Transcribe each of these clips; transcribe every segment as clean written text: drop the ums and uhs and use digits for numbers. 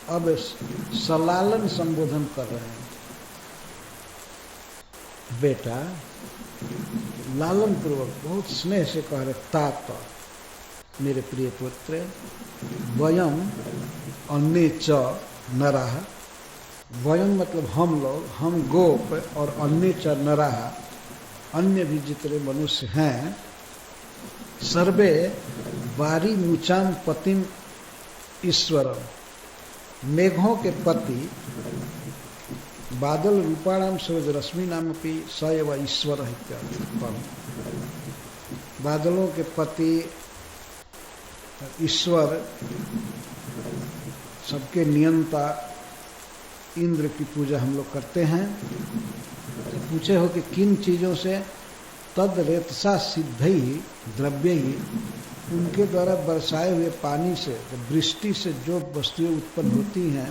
अब सलालन संबोधन कर रहे हैं। बेटा, लालन पूर्वक बहुत स्नेह से कह रहे, तात मेरे प्रिय पुत्र, वयम अन्य च नराः, वयम मतलब हम लोग, हम गोप, और अन्य च नराः अन्य भी जितने मनुष्य हैं, सर्वे वारी मुचाम पतिम ईश्वरम, मेघों के पति, बादल रूपाणाम सूरज रश्मि नाम अपनी स एव ईश्वर है। बादलों के पति ईश्वर, सबके नियंता इंद्र की पूजा हम लोग करते हैं। तो पूछे हो कि किन चीजों से? तद रेतसा सिद्ध ही द्रव्य ही, उनके द्वारा बरसाए हुए पानी से, वृष्टि से जो वस्तुएं उत्पन्न होती हैं,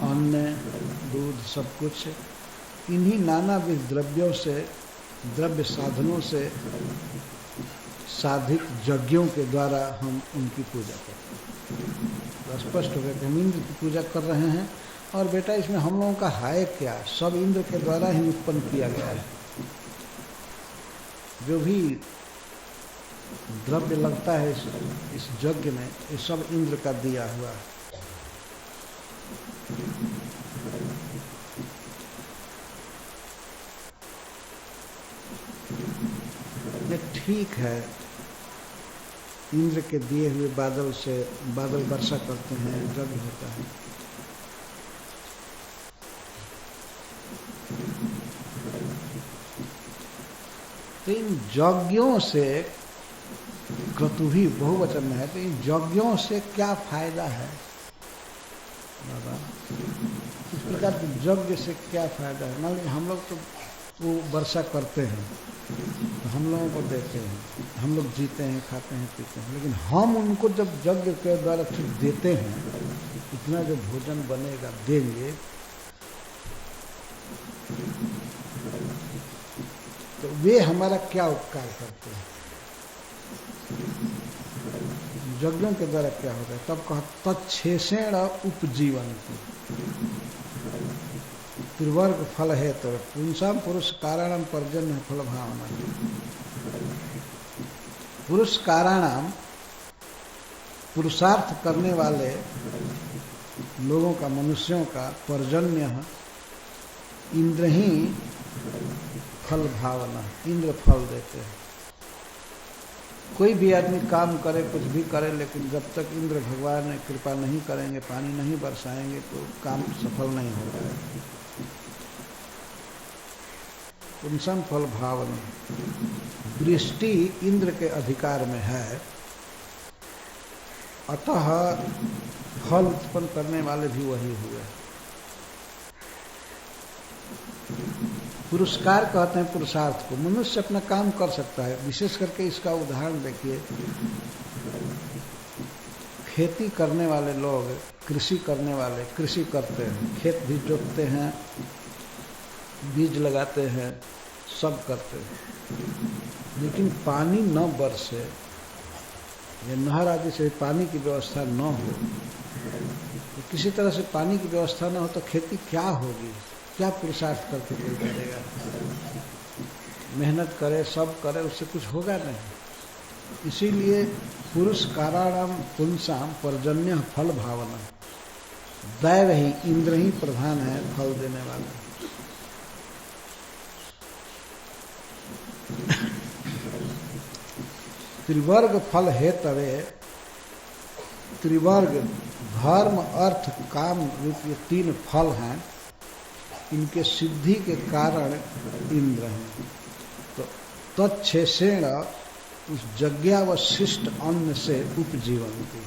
अन्न, दूध, सब कुछ, इन्हीं नानाविध द्रव्यों से, द्रव्य साधनों से साधित यज्ञों के द्वारा हम उनकी पूजा करते हैं। तो स्पष्ट हो गया कि हम इंद्र की पूजा कर रहे हैं। और बेटा, इसमें हम लोगों का है क्या? सब इंद्र के द्वारा ही उत्पन्न किया गया है। जो भी द्रव्य लगता है इस यज्ञ में, ये सब इंद्र का दिया हुआ है। ये ठीक है, इंद्र के दिए हुए बादल से बादल वर्षा करते हैं, यज्ञ होता है। तो इन यज्ञों से, क्रतुभी बहुवचन में है, तो इन यज्ञों से क्या फायदा है बाबा? इस प्रकार के यज्ञ से क्या फायदा है? मान लीजिए हम लोग तो वो वर्षा करते हैं, तो हम लोगों को देते हैं, हम लोग जीते हैं, खाते हैं, पीते हैं, लेकिन हम उनको जब यज्ञ के द्वारा कुछ देते हैं, इतना जो भोजन बनेगा देंगे, तो वे हमारा क्या उपकार करते हैं? यज्ञों के द्वारा क्या होता है? तब कहा तत्शेषेण उपजीवन्ति, त्रिवर्ग फल है तो पुंसाम पुरुष कारणम पर्जन्य फल भावना। पुरुष कारणम, पुरुषार्थ करने वाले लोगों का, मनुष्यों का, पर्जन्य इंद्र ही फल भावना, इंद्र फल देते हैं। कोई भी आदमी काम करे, कुछ भी करे, लेकिन जब तक इंद्र भगवान ने कृपा नहीं करेंगे, पानी नहीं बरसाएंगे, तो काम सफल नहीं होगा। पुंसम फल भावना, वृष्टि इंद्र के अधिकार में है, अतः फल उत्पन्न करने वाले भी वही हुए। पुरस्कार कहते हैं पुरुषार्थ को। मनुष्य अपना काम कर सकता है। विशेष करके इसका उदाहरण देखिए, खेती करने वाले लोग, कृषि करने वाले कृषि करते हैं, खेत भी जोतते हैं, बीज लगाते हैं, सब करते हैं, लेकिन पानी न बरसे या नहर आदि से पानी की व्यवस्था न हो, तो किसी तरह से पानी की व्यवस्था न हो तो खेती क्या होगी? क्या पुरुषार्थ करके कोई करेगा? मेहनत करे, सब करे, उससे कुछ होगा नहीं। इसीलिए पुरुष काराणाम पुंसाम पर्जन्य फल भावना, दैव ही, इंद्र ही प्रधान है फल देने वाला। त्रिवर्ग फल है तवे, त्रिवर्ग धर्म अर्थ काम रूप ये तीन फल हैं, इनके सिद्धि के कारण इंद्र हैं। तो तत्शेषेण उस यज्ञावशिष्ट अन्न से उपजीवन्ति।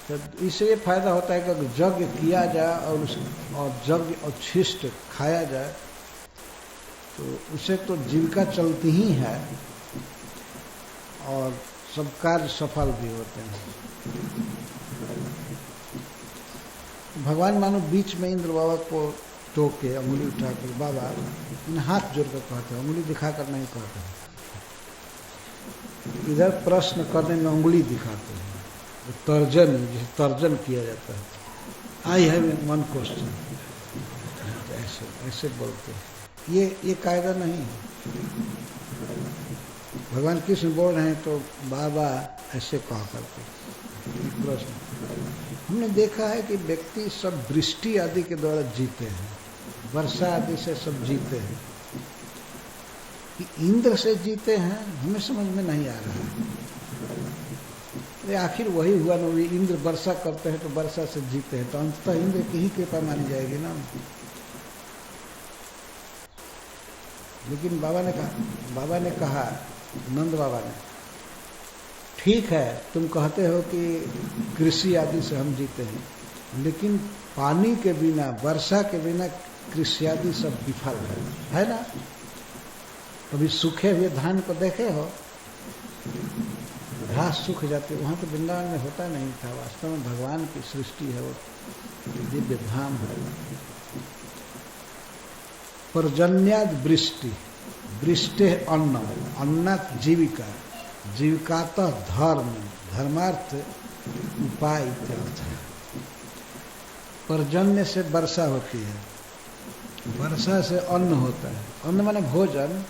तो इससे ये फायदा होता है कि अगर यज्ञ किया जाए और यज्ञ अवशिष्ट खाया जाए तो उसे तो जीविका चलती ही है और सब कार्य सफल भी होते हैं। भगवान मानो बीच में इंद्र बाबा को टोके, अंगुली उठाकर, बाबा उन्हें हाथ जोड़कर कहते हैं, अंगुली दिखाकर नहीं कहते हैं, इधर प्रश्न करने में अंगुली दिखाते हैं, तर्जन, जिसे तर्जन किया जाता है। आई हैव वन क्वेश्चन, ऐसे ऐसे बोलते हैं। ये कायदा नहीं है। भगवान कृष्ण बोल रहे हैं तो बाबा ऐसे कहा करते। प्रश्न, हमने देखा है कि व्यक्ति सब वृष्टि आदि के द्वारा जीते हैं, वर्षा आदि से सब जीते हैं, कि इंद्र से जीते हैं हमें समझ में नहीं आ रहा है। आखिर वही हुआ ना, वे इंद्र वर्षा करते हैं तो वर्षा से जीते हैं, तो अंततः इंद्र की ही कृपा मानी जाएगी ना। लेकिन बाबा ने कहा नंद बाबा ने, ठीक है तुम कहते हो कि कृषि आदि से हम जीते हैं, लेकिन पानी के बिना, वर्षा के बिना कृषि आदि सब विफल है ना। कभी सूखे हुए धान को देखे हो, घास सूख जाती है, वहां तो वृंदावन में होता नहीं था। वास्तव में भगवान की सृष्टि है, वो दिव्य धाम है। पर्जन्याद वृष्टि, वृष्टि अन्न, अन्नात जीविका, जीविकात धर्म, धर्मार्थ उपाय इत्यर्थ है। पर्जन्य से वर्षा होती है, वर्षा से अन्न होता है। अन्न माने भोजन,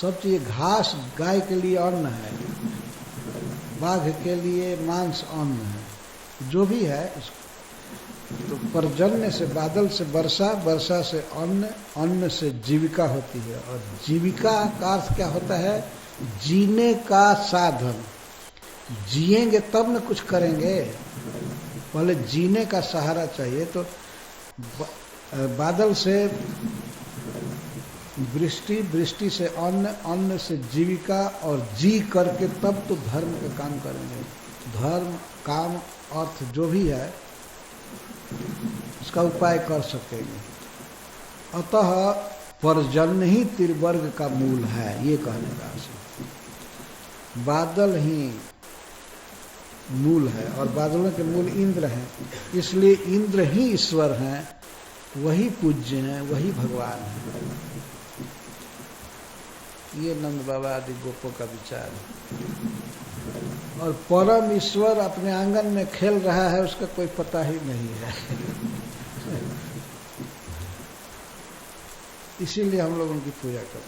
सब चीज। घास गाय के लिए अन्न है, बाघ के लिए मांस अन्न है, जो भी है। तो पर्जन्य से, बादल से वर्षा, वर्षा से अन्न, अन्न से जीविका होती है। और जीविका का अर्थ क्या होता है? जीने का साधन। जिएंगे तब न कुछ करेंगे, पहले जीने का सहारा चाहिए। तो बादल से वृष्टि, वृष्टि से अन्न, अन्न से जीविका, और जी करके तब तो धर्म का काम करेंगे। धर्म, काम, अर्थ जो भी है उसका उपाय कर सकेंगे। अतः पर्जन्य ही त्रिवर्ग का मूल है, ये कहने का आशय। बादल ही मूल है, और बादलों के मूल इंद्र हैं, इसलिए इंद्र ही ईश्वर हैं, वही पूज्य हैं, वही भगवान हैं। ये नंद बाबा आदि गोपों का विचार है। और परम ईश्वर अपने आंगन में खेल रहा है, उसका कोई पता ही नहीं है। इसीलिए हम लोग उनकी पूजा करते हैं।